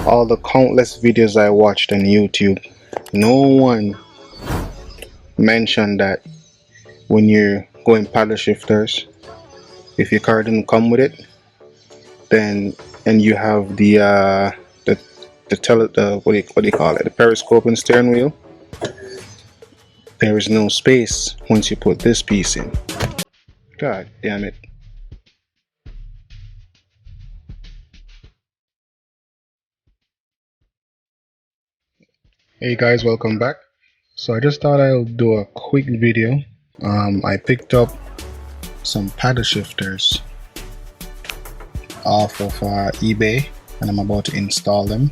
all the countless videos I watched on YouTube, no one mentioned that when you're going paddle shifters, if your car didn't come with it, then and you have the what do you call it, the periscope and steering wheel, there is no space once you put this piece in. God damn it. Hey guys, welcome back. So I just thought I'll do a quick video. I picked up some paddle shifters off of eBay, and I'm about to install them.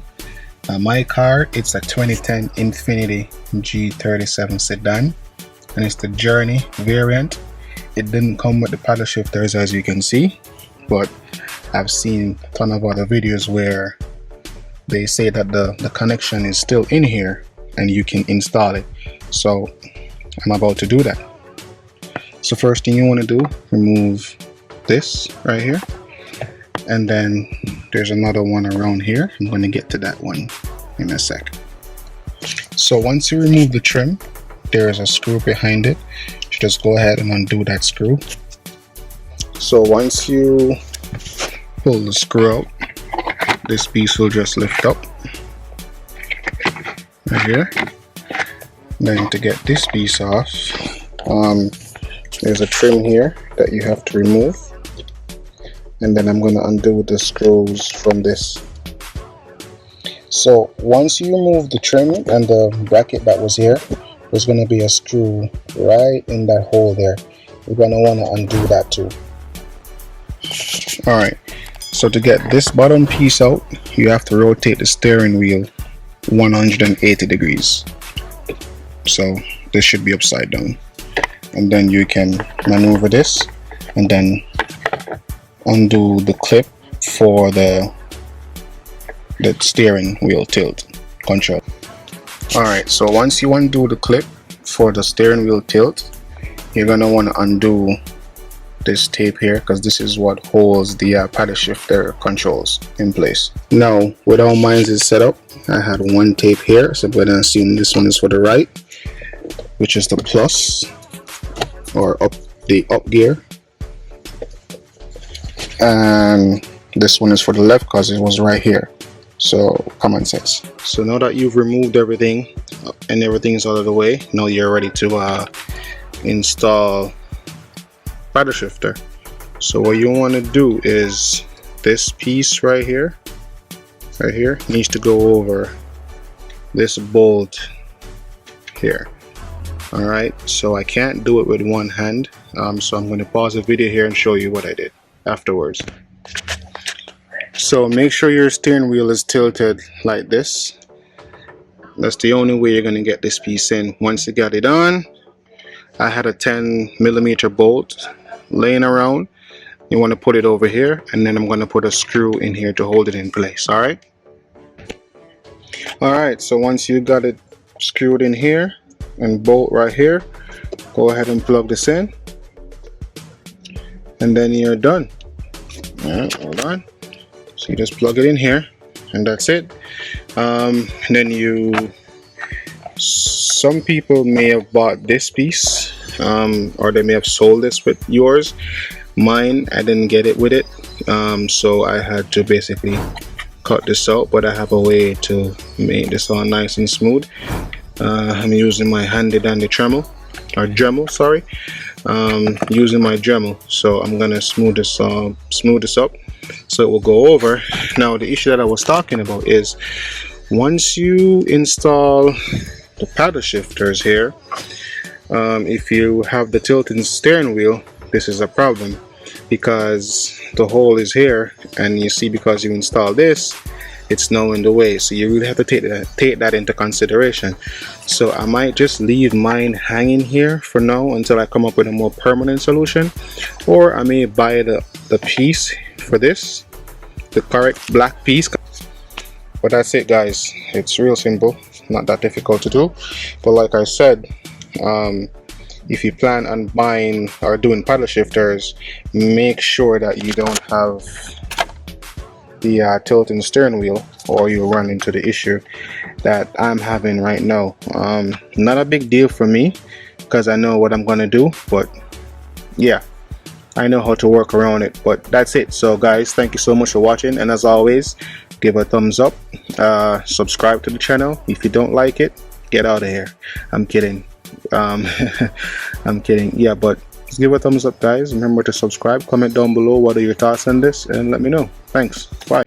My car, it's a 2010 Infiniti G37 Sedan, and it's the Journey variant. It didn't come with the paddle shifters, as you can see, but I've seen a ton of other videos where they say that the connection is still in here and you can install it. So I'm about to do that. So first thing you want to do, remove this right here, and then there's another one around here. I'm going to get to that one in a sec. So once you remove the trim, there is a screw behind it. You just go ahead and undo that screw. So once you pull the screw out, this piece will just lift up right here. Then to get this piece off, there's a trim here that you have to remove, and then I'm going to undo the screws from this. So once you remove the trim and the bracket that was here, there's going to be a screw right in that hole there. You're going to want to undo that too. Alright, so to get this bottom piece out, you have to rotate the steering wheel 180 degrees. So this should be upside down, and then you can maneuver this and then undo the clip for the steering wheel tilt control. Alright, so once you undo the clip for the steering wheel tilt, you're gonna want to undo this tape here, because this is what holds the paddle shifter controls in place. Now with how mine is set up, I had one tape here, so I'm gonna assume this one is for the right, which is the plus, or the up gear, and this one is for the left because it was right here. So common sense. So now that you've removed everything and everything's out of the way, now you're ready to install paddle shifter. So what you want to do is this piece right here needs to go over this bolt here. Alright, so I can't do it with one hand, so I'm going to pause the video here and show you what I did afterwards. So make sure your steering wheel is tilted like this. That's the only way you're going to get this piece in. Once you got it on, I had a 10mm bolt laying around. You want to put it over here, and then I'm going to put a screw in here to hold it in place. Alright, so once you got it screwed in here and bolt right here, go ahead and plug this in, and then you're done. Alright, hold on. So you just plug it in here, and that's it. And then some people may have bought this piece, or they may have sold this with yours. Mine, I didn't get it with it, so I had to basically cut this out, but I have a way to make this all nice and smooth. I'm using my handy dandy Dremel, sorry. Using my Dremel, so I'm gonna smooth this up so it will go over. Now the issue that I was talking about is once you install the paddle shifters here, if you have the tilting steering wheel, this is a problem, because the hole is here, and you see, because you install this, it's now in the way. So you really have to take that into consideration. So I might just leave mine hanging here for now until I come up with a more permanent solution, or I may buy the piece for this, the correct black piece. But that's it, guys. It's real simple, not that difficult to do. But like I said, if you plan on buying or doing paddle shifters, make sure that you don't have the tilt in the steering wheel, or you'll run into the issue that I'm having right now. Not a big deal for me because I know what I'm gonna do, but yeah, I know how to work around it. But that's it. So guys, thank you so much for watching, and as always, give a thumbs up, subscribe to the channel. If you don't like it, get out of here. I'm kidding. I'm kidding. Yeah, but give a thumbs up, guys. Remember to subscribe, comment down below what are your thoughts on this, and let me know. Thanks. Bye.